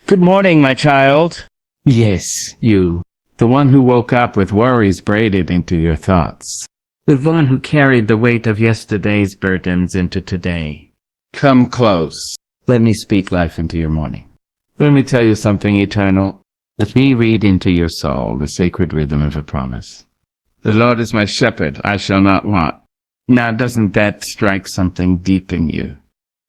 Good morning, my child. Yes, you. The one who woke up with worries braided into your thoughts. The one who carried the weight of yesterday's burdens into today. Come close. Let me speak life into your morning. Let me tell you something eternal. Let me read into your soul the sacred rhythm of a promise. The Lord is my shepherd, I shall not want. Now doesn't that strike something deep in you?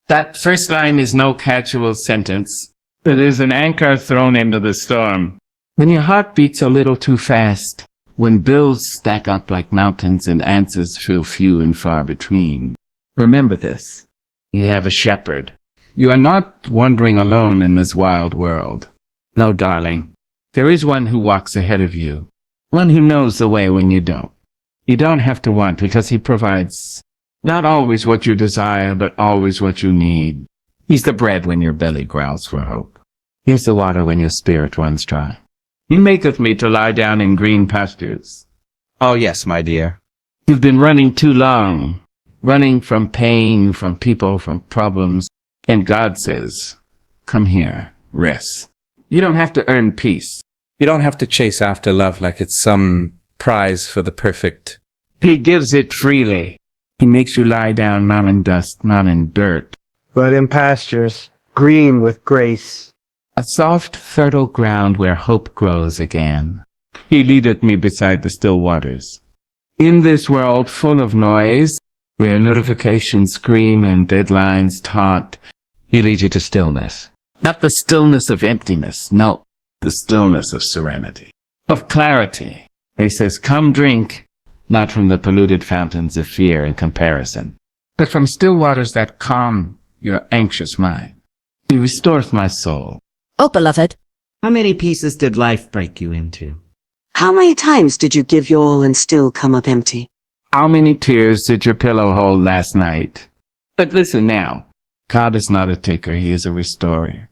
That first line is no casual sentence. It is an anchor thrown into the storm. When your heart beats a little too fast, when bills stack up like mountains and answers feel few and far between, remember this. You have a shepherd. You are not wandering alone in this wild world. No, darling. There is one who walks ahead of you. One who knows the way when you don't. You don't have to want because he provides not always what you desire, but always what you need. He's the bread when your belly growls for hope. He's the water when your spirit runs dry. He maketh me to lie down in green pastures. Oh yes, my dear. You've been running too long. Running from pain, from people, from problems. And God says, come here, rest. You don't have to earn peace. You don't have to chase after love like it's some prize for the perfect. He gives it freely. He makes you lie down not in dust, not in dirt, but in pastures, green with grace. A soft, fertile ground where hope grows again. He leadeth me beside the still waters. In this world full of noise, where notifications scream and deadlines taunt, he leads you to stillness. Not the stillness of emptiness, no, the stillness of serenity, of clarity. He says, come drink, not from the polluted fountains of fear and comparison, but from still waters that calm your anxious mind. He restores my soul. Oh, beloved, How many pieces did life break you into? How many times did you give your all and still come up empty? How many tears did your pillow hold last night? But listen now, God is not a taker, he is a restorer.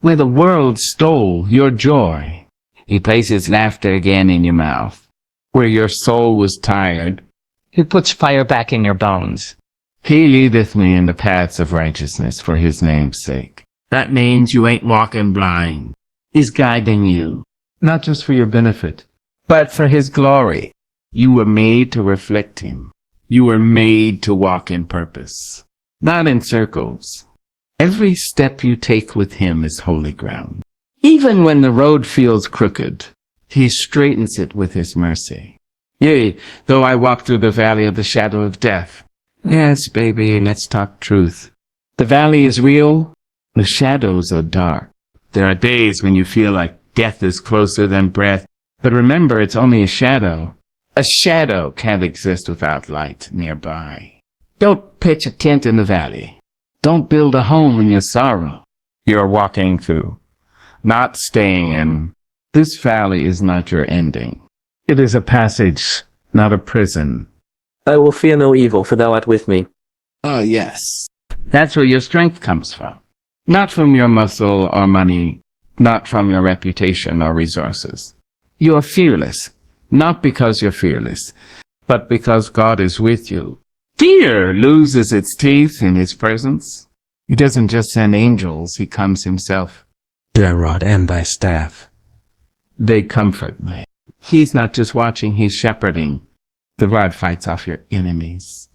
Where the world stole your joy, he places laughter again in your mouth. Where your soul was tired, he puts fire back in your bones. He leadeth me in the paths of righteousness for his name's sake. That means you ain't walking blind. He's guiding you, not just for your benefit, but for his glory. You were made to reflect him. You were made to walk in purpose, not in circles. Every step you take with him is holy ground. Even when the road feels crooked, he straightens it with his mercy. Yea, though I walk through the valley of the shadow of death. Yes, baby, let's talk truth. The valley is real. The shadows are dark. There are days when you feel like death is closer than breath. But remember, it's only a shadow. A shadow can't exist without light nearby. Don't pitch a tent in the valley. Don't build a home in your sorrow. You're walking through, not staying in. This valley is not your ending. It is a passage, not a prison. I will fear no evil, for thou art with me. Oh, yes. That's where your strength comes from. Not from your muscle or money, not from your reputation or resources. You are fearless, not because you're fearless, but because God is with you. Fear loses its teeth in his presence. He doesn't just send angels, he comes himself. Thy rod and thy staff. They comfort me. He's not just watching, he's shepherding. The rod fights off your enemies.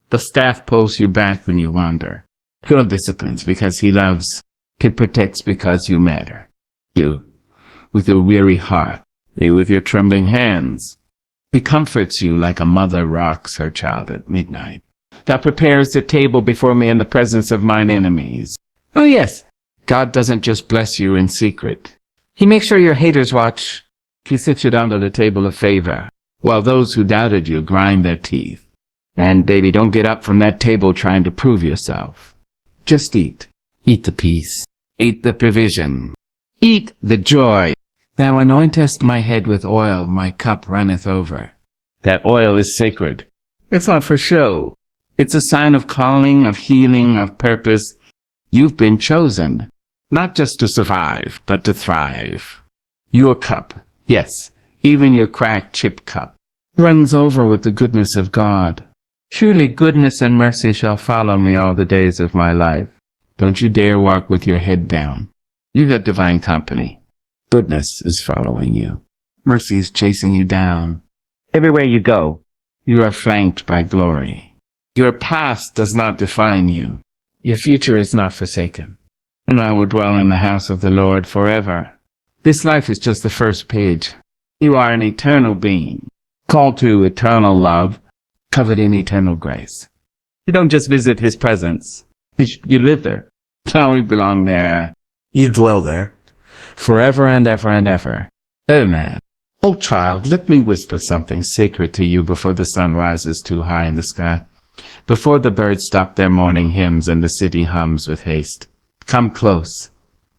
The staff pulls you back when you wander. He disciplines because he loves. He protects because you matter. You, with your weary heart, you with your trembling hands. He comforts you like a mother rocks her child at midnight. That prepares the table before me in the presence of mine enemies. Oh yes, God doesn't just bless you in secret. He makes sure your haters watch. He sits you down to the table of favor, while those who doubted you grind their teeth. And baby, don't get up from that table trying to prove yourself. Just eat. Eat the peace. Eat the provision. Eat the joy. Thou anointest my head with oil, my cup runneth over. That oil is sacred. It's not for show. It's a sign of calling, of healing, of purpose. You've been chosen, not just to survive, but to thrive. Your cup, yes, even your cracked, chipped cup, runs over with the goodness of God. Surely goodness and mercy shall follow me all the days of my life. Don't you dare walk with your head down. You got divine company. Goodness is following you. Mercy is chasing you down. Everywhere you go, You are flanked by glory. Your past does not define you. Your future is not forsaken. And I will dwell in the house of the Lord forever. This life is just the first page. You are an eternal being, called to eternal love, covered in eternal grace. You don't just visit his presence. You live there. Now we belong there. you dwell there. Forever and ever and ever. Amen. Oh child, let me whisper something sacred to you before the sun rises too high in the sky, before the birds stop their morning hymns and the city hums with haste. Come close.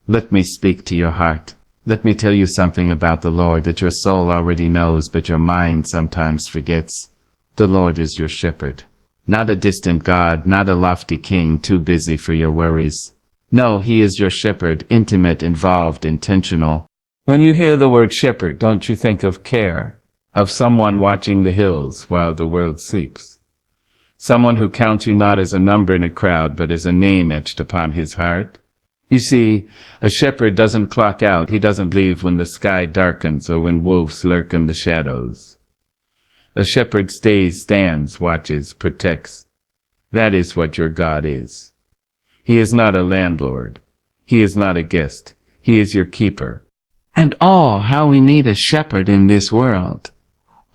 Let me speak to your heart. Let me tell you something about the Lord that your soul already knows, but your mind sometimes forgets. The Lord is your shepherd. Not a distant God, not a lofty king too busy for your worries. No, he is your shepherd, intimate, involved, intentional. When you hear the word shepherd, don't you think of care, of someone watching the hills while the world sleeps? Someone who counts you not as a number in a crowd, but as a name etched upon his heart? You see, a shepherd doesn't clock out. He doesn't leave when the sky darkens or when wolves lurk in the shadows. A shepherd stays, stands, watches, protects. That is what your God is. He is not a landlord. He is not a guest. He is your keeper. And oh, how we need a shepherd in this world.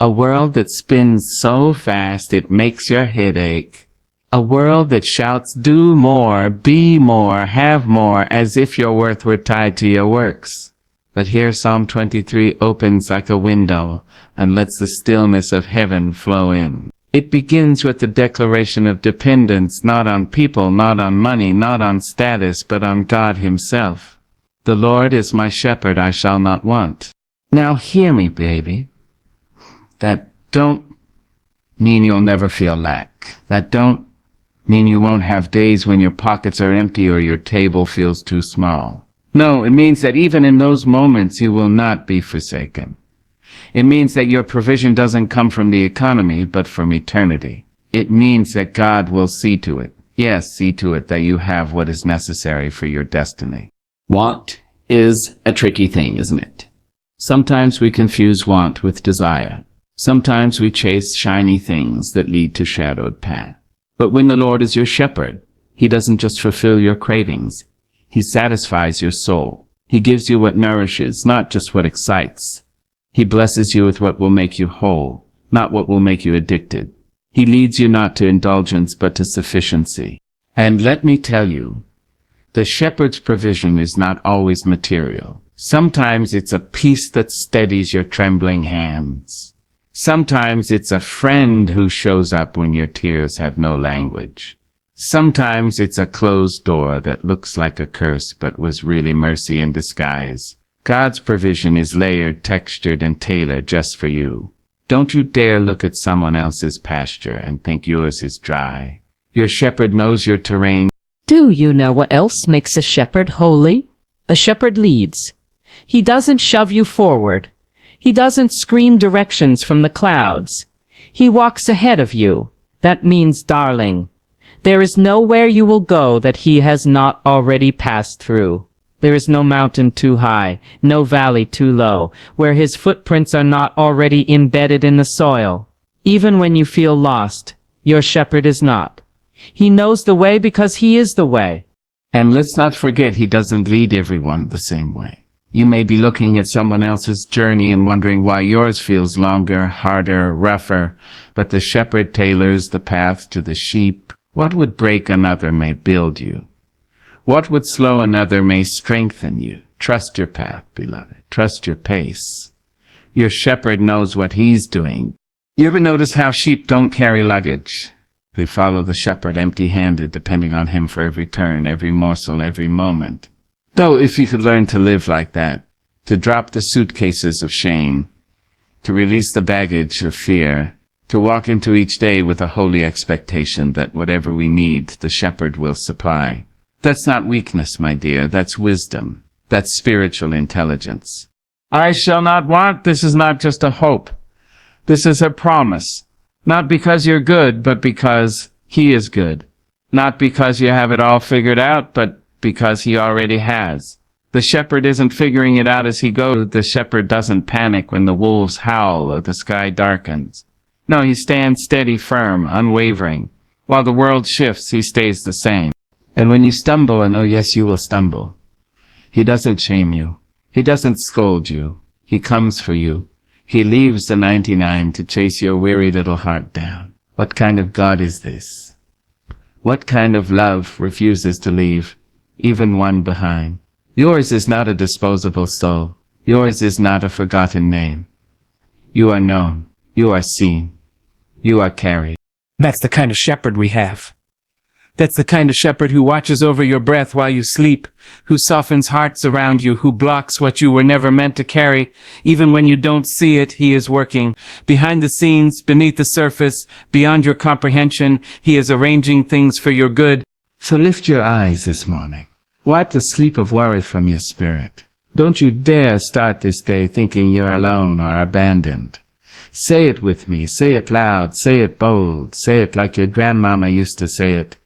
A world that spins so fast it makes your head ache. A world that shouts, do more, be more, have more, as if your worth were tied to your works. But here Psalm 23 opens like a window and lets the stillness of heaven flow in. It begins with the declaration of dependence, not on people, not on money, not on status, but on God himself. The Lord is my shepherd, I shall not want. Now hear me, baby. That don't mean you'll never feel lack. That don't mean you won't have days when your pockets are empty or your table feels too small. No, it means that even in those moments you will not be forsaken. It means that your provision doesn't come from the economy, but from eternity. It means that God will see to it. Yes, see to it that you have what is necessary for your destiny. Want is a tricky thing, isn't it? Sometimes we confuse want with desire. Sometimes we chase shiny things that lead to shadowed paths. But when the Lord is your shepherd, he doesn't just fulfill your cravings. He satisfies your soul. He gives you what nourishes, not just what excites. He blesses you with what will make you whole, not what will make you addicted. He leads you not to indulgence, but to sufficiency. And let me tell you, the shepherd's provision is not always material. Sometimes it's a peace that steadies your trembling hands. Sometimes it's a friend who shows up when your tears have no language. Sometimes it's a closed door that looks like a curse but was really mercy in disguise. God's provision is layered, textured, and tailored just for you. Don't you dare look at someone else's pasture and think yours is dry. Your shepherd knows your terrain. Do you know what else makes a shepherd holy? A shepherd leads. He doesn't shove you forward. He doesn't scream directions from the clouds. He walks ahead of you. That means, darling, there is nowhere you will go that he has not already passed through. There is no mountain too high, no valley too low, where his footprints are not already embedded in the soil. Even when you feel lost, your shepherd is not. He knows the way because he is the way. And let's not forget, he doesn't lead everyone the same way. You may be looking at someone else's journey and wondering why yours feels longer, harder, rougher, but the shepherd tailors the path to the sheep. What would break another may build you. What would slow another may strengthen you. Trust your path, beloved. Trust your pace. Your shepherd knows what he's doing. You ever notice how sheep don't carry luggage? They follow the shepherd empty-handed, depending on him for every turn, every morsel, every moment. Though if you could learn to live like that, to drop the suitcases of shame, to release the baggage of fear, to walk into each day with a holy expectation that whatever we need, the shepherd will supply. That's not weakness, my dear. That's wisdom. That's spiritual intelligence. I shall not want. This is not just a hope. This is a promise. Not because you're good, but because he is good. Not because you have it all figured out, but because he already has. The shepherd isn't figuring it out as he goes. The shepherd doesn't panic when the wolves howl or the sky darkens. No, he stands steady, firm, unwavering. While the world shifts, he stays the same. And when you stumble, and oh yes, you will stumble, he doesn't shame you. He doesn't scold you. He comes for you. He leaves the 99 to chase your weary little heart down. What kind of God is this? What kind of love refuses to leave even one behind? Yours is not a disposable soul. Yours is not a forgotten name. You are known. You are seen. You are carried. That's the kind of shepherd we have. That's the kind of shepherd who watches over your breath while you sleep, who softens hearts around you, who blocks what you were never meant to carry. Even when you don't see it, he is working. Behind the scenes, beneath the surface, beyond your comprehension, he is arranging things for your good. So lift your eyes this morning. Wipe the sleep of worry from your spirit. Don't you dare start this day thinking you're alone or abandoned. Say it with me. Say it loud. Say it bold. Say it like your grandmama used to say it.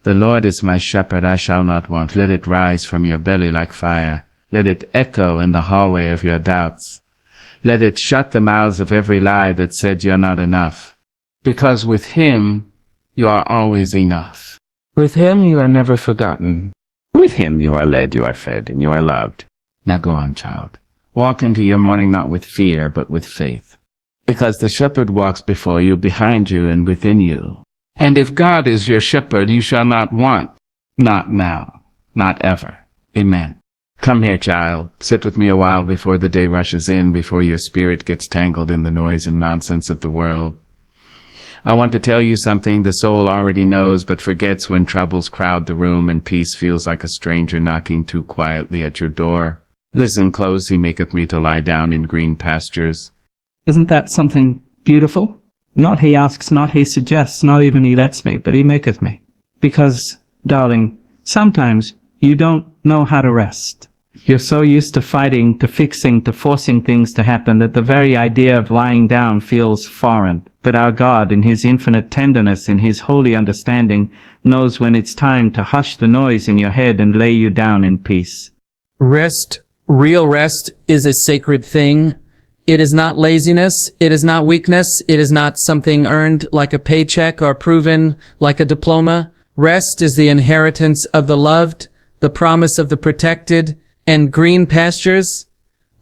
The Lord is my shepherd, I shall not want. Let it rise from your belly like fire. Let it echo in the hallway of your doubts. Let it shut the mouths of every lie that said you're not enough. Because with him, you are always enough. With him, you are never forgotten. With him, you are led, you are fed, and you are loved. Now go on, child. Walk into your morning not with fear, but with faith. Because the shepherd walks before you, behind you, and within you. And if God is your shepherd, you shall not want. Not now. Not ever. Amen. Come here, child. Sit with me a while before the day rushes in, before your spirit gets tangled in the noise and nonsense of the world. I want to tell you something the soul already knows but forgets when troubles crowd the room and peace feels like a stranger knocking too quietly at your door. Listen close, he maketh me to lie down in green pastures. Isn't that something beautiful? Not he asks, not he suggests, not even he lets me, but he maketh me. Because, darling, sometimes you don't know how to rest. You're so used to fighting, to fixing, to forcing things to happen that the very idea of lying down feels foreign. But our God, in his infinite tenderness, in his holy understanding, knows when it's time to hush the noise in your head and lay you down in peace. Rest, real rest, is a sacred thing. It is not laziness. It is not weakness. It is not something earned like a paycheck or proven like a diploma. Rest is the inheritance of the loved, the promise of the protected, and green pastures.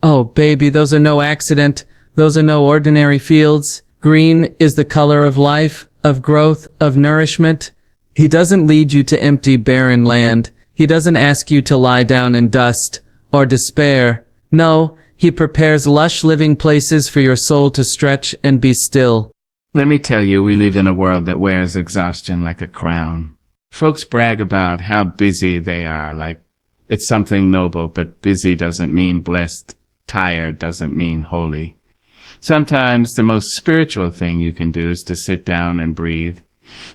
Oh, baby, those are no accident. Those are no ordinary fields. Green is the color of life, of growth, of nourishment. He doesn't lead you to empty, barren land. He doesn't ask you to lie down in dust or despair. No, he prepares lush living places for your soul to stretch and be still. Let me tell you, we live in a world that wears exhaustion like a crown. Folks brag about how busy they are, like it's something noble, but busy doesn't mean blessed. Tired doesn't mean holy. Sometimes the most spiritual thing you can do is to sit down and breathe.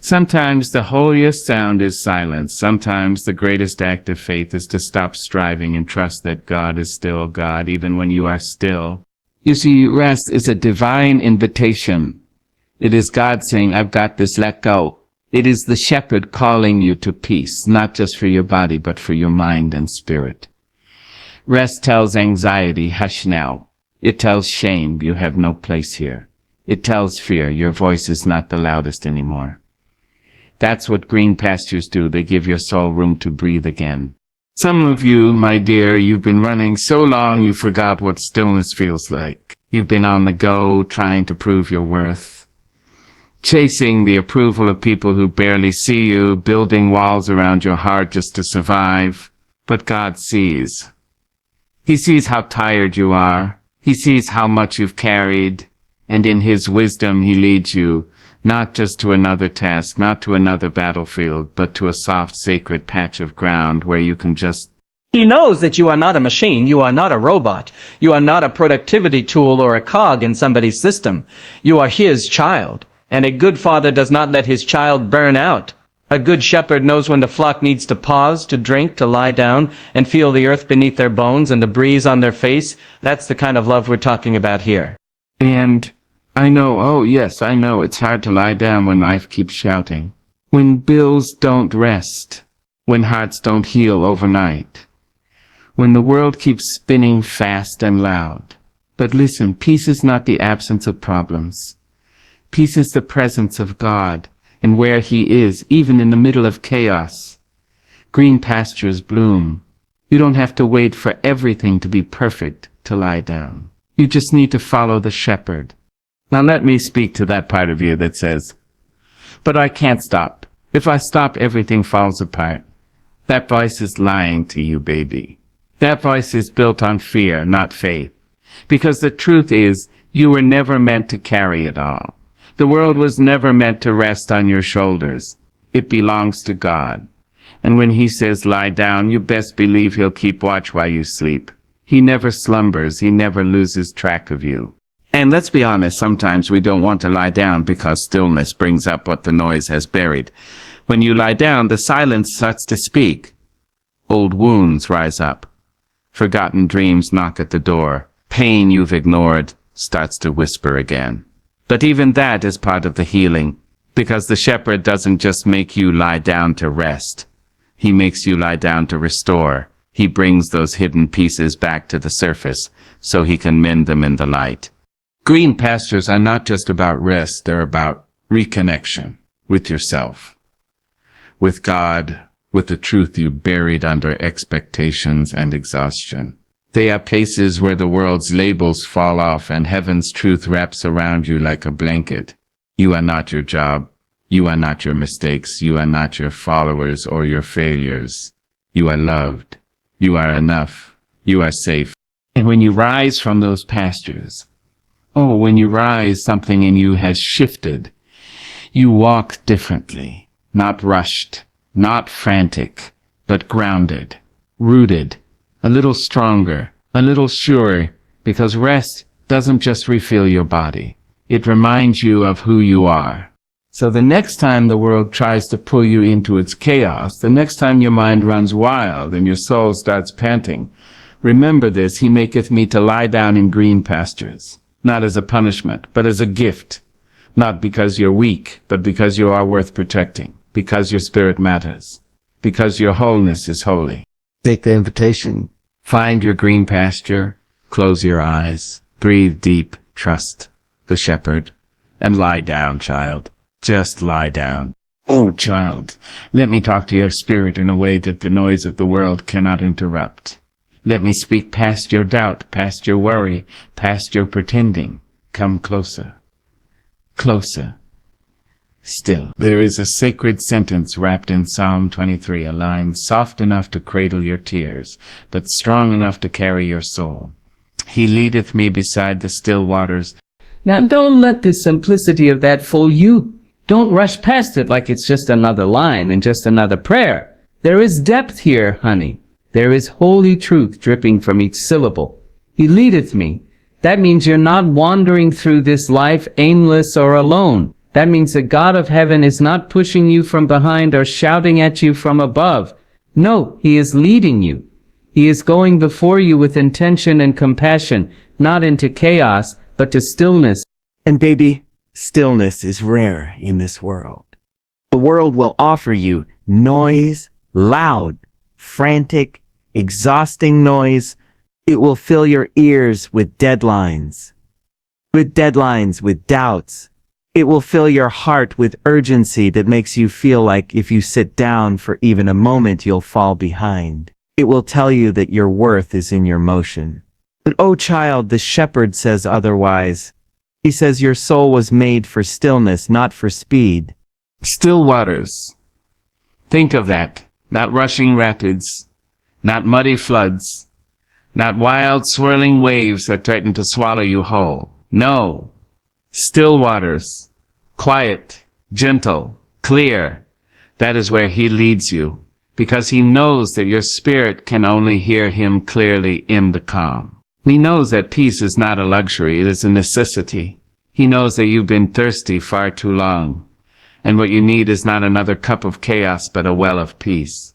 Sometimes the holiest sound is silence. Sometimes the greatest act of faith is to stop striving and trust that God is still God, even when you are still. You see, rest is a divine invitation. It is God saying, I've got this, let go. It is the shepherd calling you to peace, not just for your body, but for your mind and spirit. Rest tells anxiety, hush now. It tells shame, you have no place here. It tells fear, your voice is not the loudest anymore. That's what green pastures do. They give your soul room to breathe again. Some of you, my dear, you've been running so long you forgot what stillness feels like. You've been on the go, trying to prove your worth. Chasing the approval of people who barely see you, building walls around your heart just to survive. But God sees. He sees how tired you are. He sees how much you've carried. And in his wisdom, he leads you, not just to another task, not to another battlefield, but to a soft, sacred patch of ground where you can just... He knows that you are not a machine, you are not a robot, you are not a productivity tool or a cog in somebody's system. You are his child, and a good father does not let his child burn out. A good shepherd knows when the flock needs to pause, to drink, to lie down, and feel the earth beneath their bones and the breeze on their face. That's the kind of love we're talking about here. And I know, oh yes, I know it's hard to lie down when life keeps shouting. When bills don't rest. When hearts don't heal overnight. when the world keeps spinning fast and loud. But listen, peace is not the absence of problems. Peace is the presence of God, and where He is, even in the middle of chaos. Green pastures bloom. You don't have to wait for everything to be perfect to lie down. You just need to follow the shepherd. Now let me speak to that part of you that says, "But I can't stop. If I stop, everything falls apart." That voice is lying to you, baby. That voice is built on fear, not faith. Because the truth is, you were never meant to carry it all. The world was never meant to rest on your shoulders. It belongs to God. And when He says lie down, you best believe He'll keep watch while you sleep. He never slumbers. He never loses track of you. And let's be honest, sometimes we don't want to lie down because stillness brings up what the noise has buried. When you lie down, the silence starts to speak. Old wounds rise up. Forgotten dreams knock at the door. Pain you've ignored starts to whisper again. But even that is part of the healing, because the shepherd doesn't just make you lie down to rest. He makes you lie down to restore. He brings those hidden pieces back to the surface so He can mend them in the light. Green pastures are not just about rest, they're about reconnection with yourself, with God, with the truth you buried under expectations and exhaustion. They are places where the world's labels fall off and heaven's truth wraps around you like a blanket. You are not your job. You are not your mistakes. You are not your followers or your failures. You are loved. You are enough. You are safe. And when you rise from those pastures, when you rise, something in you has shifted. You walk differently, not rushed, not frantic, but grounded, rooted, a little stronger, a little surer, because rest doesn't just refill your body. It reminds you of who you are. So the next time the world tries to pull you into its chaos, the next time your mind runs wild and your soul starts panting, remember this: He maketh me to lie down in green pastures, not as a punishment, but as a gift. Not because you're weak, but because you are worth protecting, because your spirit matters, because your wholeness is holy. Take the invitation. Find your green pasture, close your eyes, breathe deep, trust the shepherd, and lie down, child. Just lie down. Oh, child, let me talk to your spirit in a way that the noise of the world cannot interrupt. Let me speak past your doubt, past your worry, past your pretending. Come closer. Closer. Still. There is a sacred sentence wrapped in Psalm 23, a line soft enough to cradle your tears, but strong enough to carry your soul. He leadeth me beside the still waters. Now don't let the simplicity of that fool you. Don't rush past it like it's just another line and just another prayer. There is depth here, honey. There is holy truth dripping from each syllable. He leadeth me. That means you're not wandering through this life aimless or alone. That means the God of heaven is not pushing you from behind or shouting at you from above. No, He is leading you. He is going before you with intention and compassion, not into chaos, but to stillness. And baby, stillness is rare in this world. The world will offer you noise, loud, frantic, exhausting noise. It will fill your ears with deadlines, with doubts. It will fill your heart with urgency that makes you feel like if you sit down for even a moment, you'll fall behind. It will tell you that your worth is in your motion. But oh child, the shepherd says otherwise. He says your soul was made for stillness, not for speed. Still waters. Think of that. Not rushing rapids, not muddy floods, not wild swirling waves that threaten to swallow you whole. No. Still waters. Quiet, gentle, clear. That is where He leads you, because He knows that your spirit can only hear Him clearly in the calm. He knows that peace is not a luxury, it is a necessity. He knows that you've been thirsty far too long, and what you need is not another cup of chaos, but a well of peace.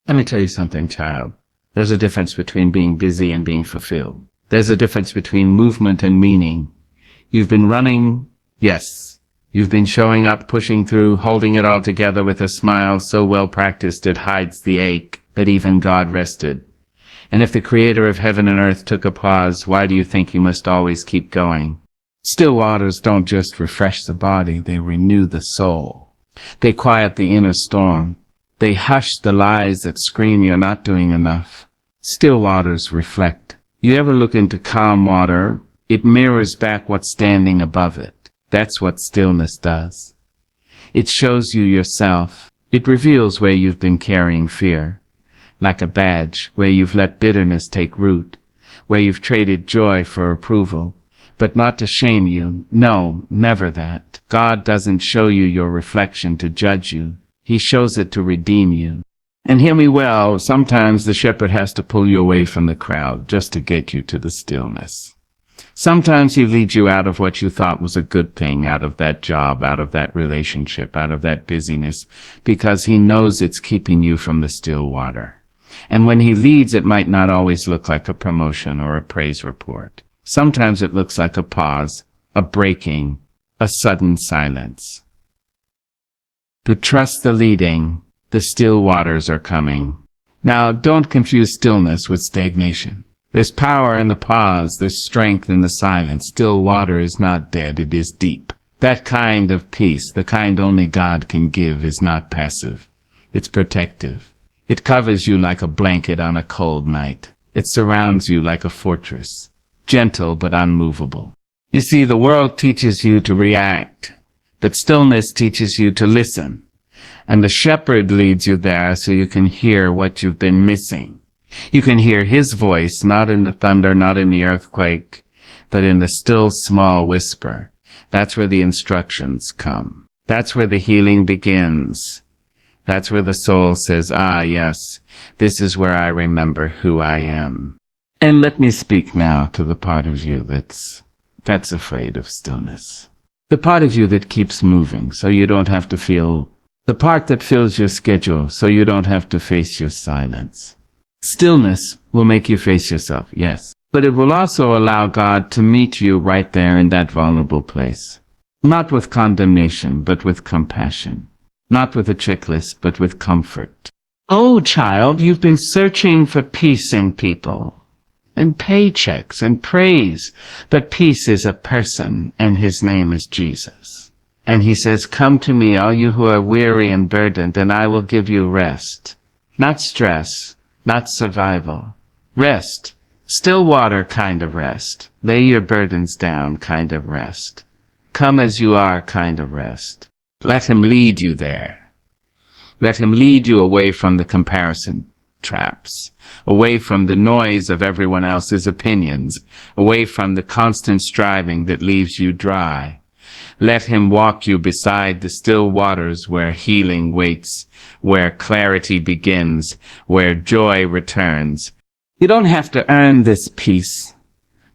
Let me tell you something, child. There's a difference between being busy and being fulfilled. There's a difference between movement and meaning. You've been running, yes. You've been showing up, pushing through, holding it all together with a smile so well practiced it hides the ache that even God rested. And if the creator of heaven and earth took a pause, why do you think he must always keep going? Still waters don't just refresh the body, they renew the soul. They quiet the inner storm. They hush the lies that scream you're not doing enough. Still waters reflect. You ever look into calm water? It mirrors back what's standing above it. That's what stillness does. It shows you yourself. It reveals where you've been carrying fear, like a badge, where you've let bitterness take root, where you've traded joy for approval. But not to shame you. No, never that. God doesn't show you your reflection to judge you. He shows it to redeem you. And hear me well, sometimes the shepherd has to pull you away from the crowd just to get you to the stillness. Sometimes he leads you out of what you thought was a good thing, out of that job, out of that relationship, out of that busyness, because he knows it's keeping you from the still water. And when he leads, it might not always look like a promotion or a praise report. Sometimes it looks like a pause, a breaking, a sudden silence. To trust the leading, the still waters are coming. Now, don't confuse stillness with stagnation. There's power in the pause, there's strength in the silence. Still water is not dead, it is deep. That kind of peace, the kind only God can give, is not passive. It's protective. It covers you like a blanket on a cold night. It surrounds you like a fortress. Gentle but unmovable. You see, the world teaches you to react, but stillness teaches you to listen. And the shepherd leads you there so you can hear what you've been missing. You can hear his voice, not in the thunder, not in the earthquake, but in the still small whisper. That's where the instructions come. That's where the healing begins. That's where the soul says, ah, yes, this is where I remember who I am. And let me speak now to the part of you that's afraid of stillness. The part of you that keeps moving so you don't have to feel, the part that fills your schedule so you don't have to face your silence. Stillness will make you face yourself, yes, but it will also allow God to meet you right there in that vulnerable place. Not with condemnation, but with compassion. Not with a checklist, but with comfort. Oh, child, you've been searching for peace in people, and paychecks and praise. But peace is a person, and his name is Jesus. And he says, come to me, all you who are weary and burdened, and I will give you rest. Not stress, not survival. Rest. Still water kind of rest. Lay your burdens down kind of rest. Come as you are kind of rest. Let him lead you there. Let him lead you away from the comparison traps, away from the noise of everyone else's opinions, away from the constant striving that leaves you dry. Let him walk you beside the still waters where healing waits, where clarity begins, where joy returns. You don't have to earn this peace.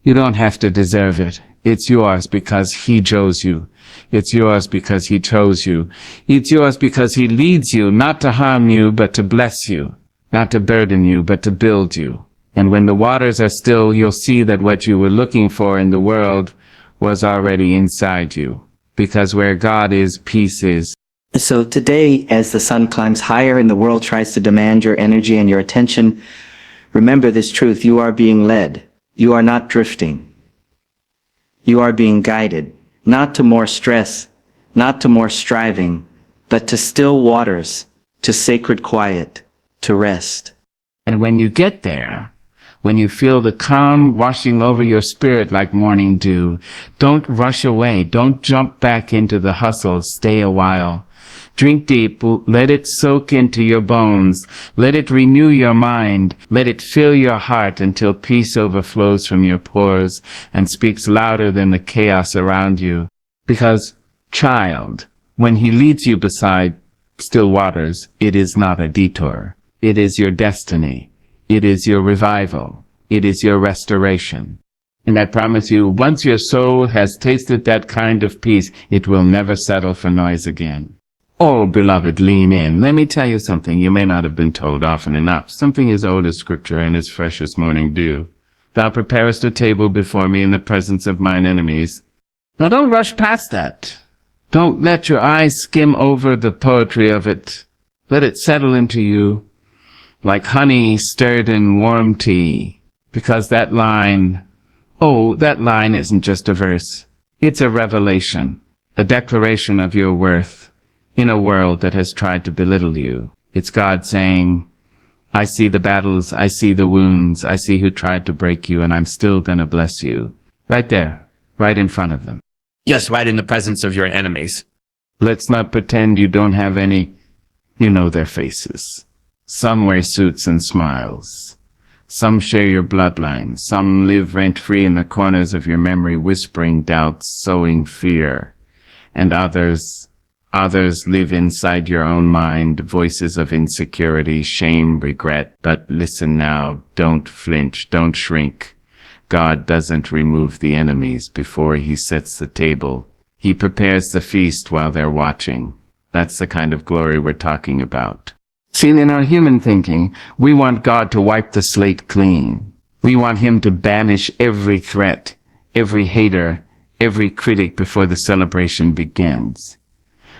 You don't have to deserve it. It's yours because he chose you. It's yours because he chose you. It's yours because he leads you, not to harm you, but to bless you. Not to burden you, but to build you. And when the waters are still, you'll see that what you were looking for in the world was already inside you. Because where God is, peace is. So today, as the sun climbs higher and the world tries to demand your energy and your attention, remember this truth: you are being led. You are not drifting. You are being guided, not to more stress, not to more striving, but to still waters, to sacred quiet, to rest. And when you get there, when you feel the calm washing over your spirit like morning dew, don't rush away. Don't jump back into the hustle. Stay a while. Drink deep. Let it soak into your bones. Let it renew your mind. Let it fill your heart until peace overflows from your pores and speaks louder than the chaos around you. Because, child, when he leads you beside still waters, it is not a detour. It is your destiny. It is your revival. It is your restoration. And I promise you, once your soul has tasted that kind of peace, it will never settle for noise again. Oh, beloved, lean in. Let me tell you something you may not have been told often enough. Something as old as scripture and as fresh as morning dew. Thou preparest a table before me in the presence of mine enemies. Now don't rush past that. Don't let your eyes skim over the poetry of it. Let it settle into you. like honey stirred in warm tea. Because that line isn't just a verse. It's a revelation, a declaration of your worth in a world that has tried to belittle you. It's God saying, I see the battles, I see the wounds, I see who tried to break you, and I'm still gonna bless you. Right there, right in front of them. Yes, right in the presence of your enemies. Let's not pretend you don't have any. You know their faces. Some wear suits and smiles. Some share your bloodline. Some live rent-free in the corners of your memory, whispering doubts, sowing fear. And others live inside your own mind, voices of insecurity, shame, regret. But listen now, don't flinch, don't shrink. God doesn't remove the enemies before he sets the table. He prepares the feast while they're watching. That's the kind of glory we're talking about. See, in our human thinking, we want God to wipe the slate clean. We want him to banish every threat, every hater, every critic before the celebration begins.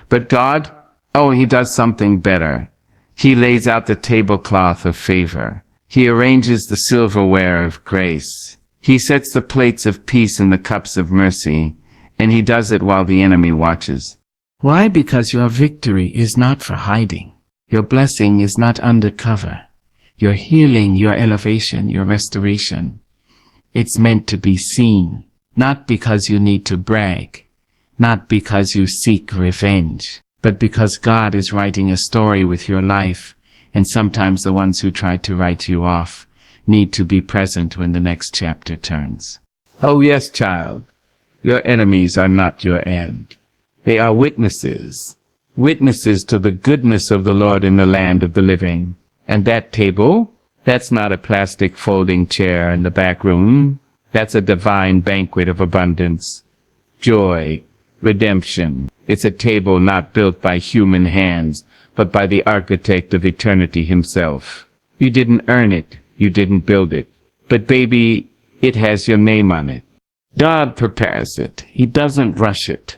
But God, he does something better. He lays out the tablecloth of favor. He arranges the silverware of grace. He sets the plates of peace and the cups of mercy, and he does it while the enemy watches. Why? Because your victory is not for hiding. Your blessing is not undercover. Your healing, your elevation, your restoration. It's meant to be seen, not because you need to brag, not because you seek revenge, but because God is writing a story with your life, and sometimes the ones who try to write you off need to be present when the next chapter turns. Oh yes, child, your enemies are not your end. They are witnesses to the goodness of the Lord in the land of the living. And that table, that's not a plastic folding chair in the back room. That's a divine banquet of abundance, joy, redemption. It's a table not built by human hands, but by the architect of eternity himself. You didn't earn it. You didn't build it. But baby, it has your name on it. God prepares it. He doesn't rush it.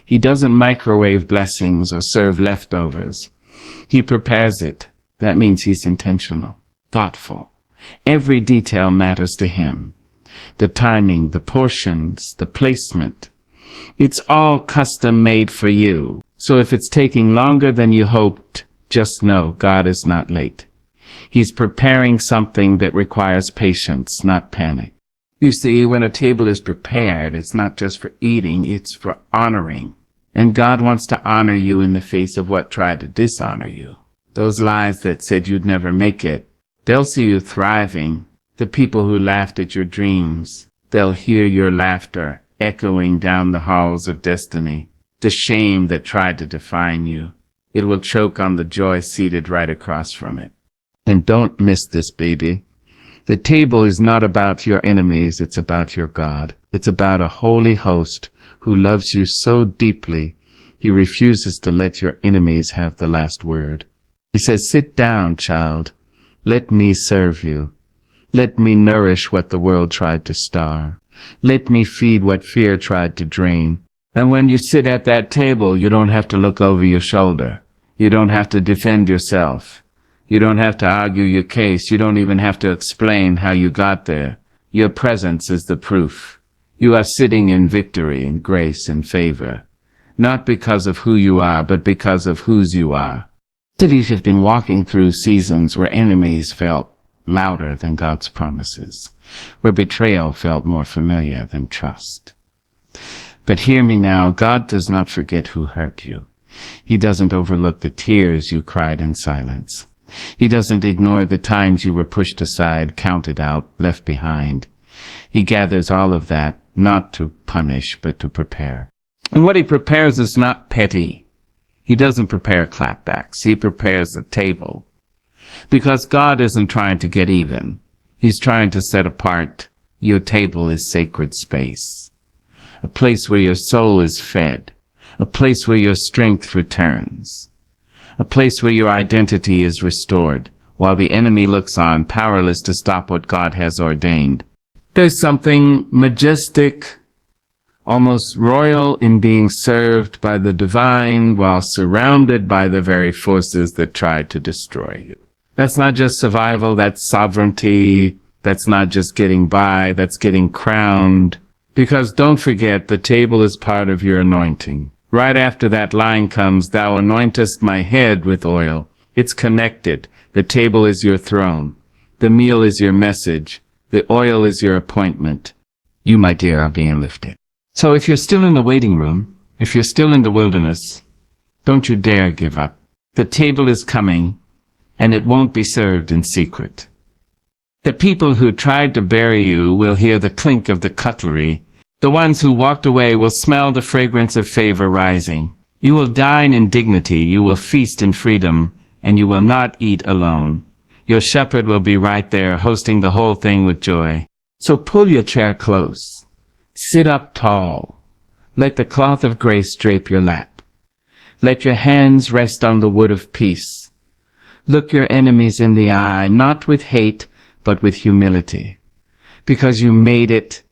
He doesn't microwave blessings or serve leftovers. He prepares it. That means he's intentional, thoughtful. Every detail matters to him. The timing, the portions, the placement. It's all custom made for you. So if it's taking longer than you hoped, just know God is not late. He's preparing something that requires patience, not panic. You see, when a table is prepared, it's not just for eating, it's for honoring. And God wants to honor you in the face of what tried to dishonor you. Those lies that said you'd never make it, they'll see you thriving. The people who laughed at your dreams, they'll hear your laughter echoing down the halls of destiny. The shame that tried to define you, it will choke on the joy seated right across from it. And don't miss this, baby. The table is not about your enemies, it's about your God. It's about a holy host who loves you so deeply, he refuses to let your enemies have the last word. He says, sit down, child. Let me serve you. Let me nourish what the world tried to starve. Let me feed what fear tried to drain. And when you sit at that table, you don't have to look over your shoulder. You don't have to defend yourself. You don't have to argue your case. You don't even have to explain how you got there. Your presence is the proof. You are sitting in victory and grace and favor, not because of who you are, but because of whose you are. Cities have been walking through seasons where enemies felt louder than God's promises, where betrayal felt more familiar than trust. But hear me now, God does not forget who hurt you. He doesn't overlook the tears you cried in silence. He doesn't ignore the times you were pushed aside, counted out, left behind. He gathers all of that, not to punish, but to prepare. And what he prepares is not petty. He doesn't prepare clapbacks. He prepares the table. Because God isn't trying to get even. He's trying to set apart. Your table is sacred space. A place where your soul is fed. A place where your strength returns. A place where your identity is restored, while the enemy looks on, powerless to stop what God has ordained. There's something majestic, almost royal in being served by the divine while surrounded by the very forces that tried to destroy you. That's not just survival, that's sovereignty. That's not just getting by, that's getting crowned. Because don't forget, the table is part of your anointing. Right after that line comes, thou anointest my head with oil. It's connected. The table is your throne. The meal is your message. The oil is your appointment. You, my dear, are being lifted. So if you're still in the waiting room, if you're still in the wilderness, don't you dare give up. The table is coming, and it won't be served in secret. The people who tried to bury you will hear the clink of the cutlery. The ones who walked away will smell the fragrance of favor rising. You will dine in dignity, you will feast in freedom, and you will not eat alone. Your shepherd will be right there, hosting the whole thing with joy. So pull your chair close. Sit up tall. Let the cloth of grace drape your lap. Let your hands rest on the wood of peace. Look your enemies in the eye, not with hate, but with humility. Because you made it,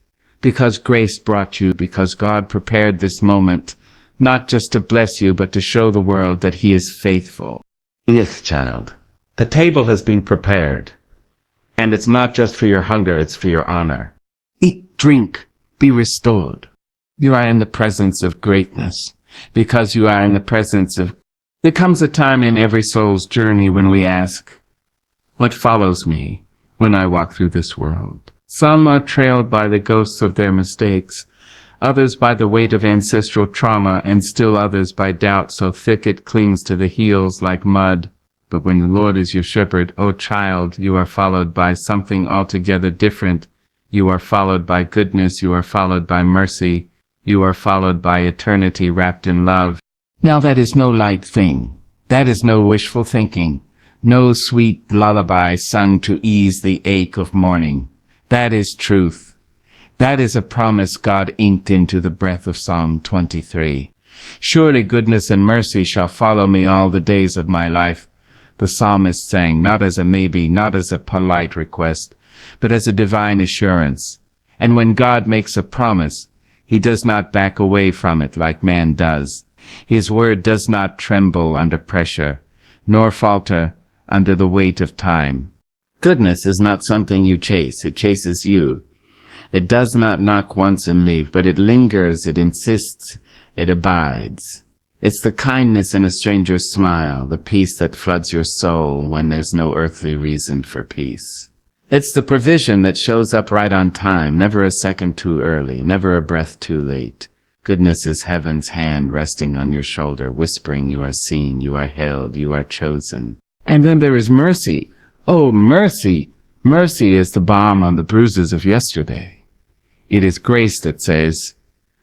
because grace brought you, because God prepared this moment, not just to bless you, but to show the world that He is faithful. Yes, child. The table has been prepared. And it's not just for your hunger, it's for your honor. Eat, drink, be restored. You are in the presence of greatness, because you are in the presence of... There comes a time in every soul's journey when we ask, what follows me when I walk through this world? Some are trailed by the ghosts of their mistakes, others by the weight of ancestral trauma, and still others by doubt so thick it clings to the heels like mud. But when the Lord is your shepherd, O child, you are followed by something altogether different. You are followed by goodness, you are followed by mercy, you are followed by eternity wrapped in love. Now that is no light thing. That is no wishful thinking. No sweet lullaby sung to ease the ache of mourning. That is truth. That is a promise God inked into the breath of Psalm 23. Surely goodness and mercy shall follow me all the days of my life. The psalmist sang, not as a maybe, not as a polite request, but as a divine assurance. And when God makes a promise, He does not back away from it like man does. His word does not tremble under pressure, nor falter under the weight of time. Goodness is not something you chase, it chases you. It does not knock once and leave, but it lingers, it insists, it abides. It's the kindness in a stranger's smile, the peace that floods your soul when there's no earthly reason for peace. It's the provision that shows up right on time, never a second too early, never a breath too late. Goodness is heaven's hand resting on your shoulder, whispering you are seen, you are held, you are chosen. And then there is mercy. Oh, mercy! Mercy is the balm on the bruises of yesterday. It is grace that says,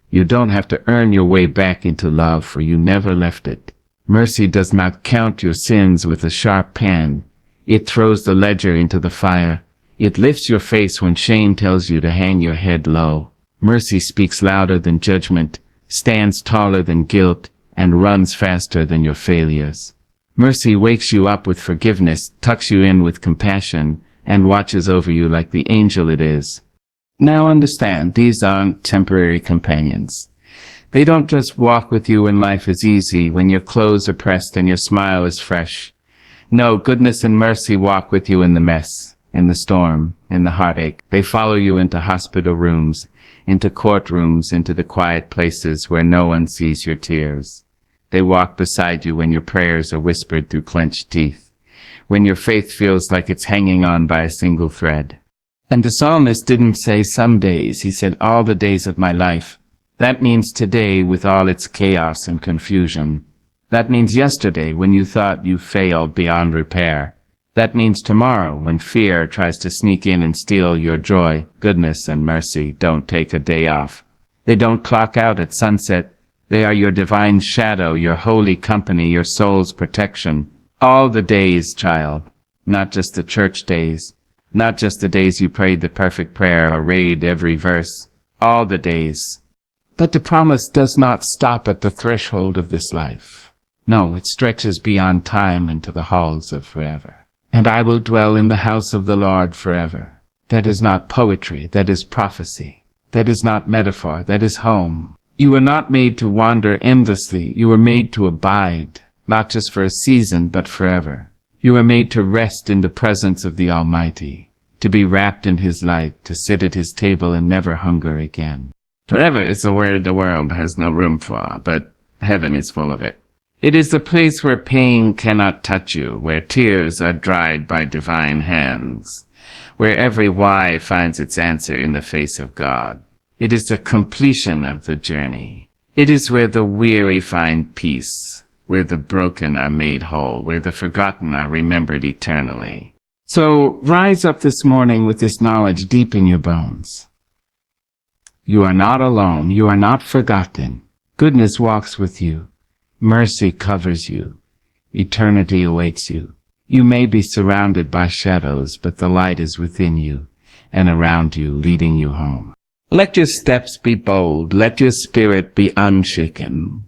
you don't have to earn your way back into love, for you never left it. Mercy does not count your sins with a sharp pen. It throws the ledger into the fire. It lifts your face when shame tells you to hang your head low. Mercy speaks louder than judgment, stands taller than guilt, and runs faster than your failures. Mercy wakes you up with forgiveness, tucks you in with compassion, and watches over you like the angel it is. Now understand, these aren't temporary companions. They don't just walk with you when life is easy, when your clothes are pressed and your smile is fresh. No, goodness and mercy walk with you in the mess, in the storm, in the heartache. They follow you into hospital rooms, into courtrooms, into the quiet places where no one sees your tears. They walk beside you when your prayers are whispered through clenched teeth, when your faith feels like it's hanging on by a single thread. And the psalmist didn't say some days, he said all the days of my life. That means today with all its chaos and confusion. That means yesterday when you thought you failed beyond repair. That means tomorrow when fear tries to sneak in and steal your joy. Goodness and mercy don't take a day off. They don't clock out at sunset. They are your divine shadow, your holy company, your soul's protection. All the days, child, not just the church days. Not just the days you prayed the perfect prayer or read every verse, all the days. But the promise does not stop at the threshold of this life. No, it stretches beyond time into the halls of forever. And I will dwell in the house of the Lord forever. That is not poetry, that is prophecy. That is not metaphor, that is home. You were not made to wander endlessly, you were made to abide, not just for a season, but forever. You are made to rest in the presence of the Almighty, to be wrapped in His light, to sit at His table and never hunger again. Forever is a word the world has no room for, but heaven is full of it. It is the place where pain cannot touch you, where tears are dried by divine hands, where every why finds its answer in the face of God. It is the completion of the journey. It is where the weary find peace, where the broken are made whole, where the forgotten are remembered eternally. So rise up this morning with this knowledge deep in your bones. You are not alone. You are not forgotten. Goodness walks with you. Mercy covers you. Eternity awaits you. You may be surrounded by shadows, but the light is within you and around you, leading you home. Let your steps be bold. Let your spirit be unshaken.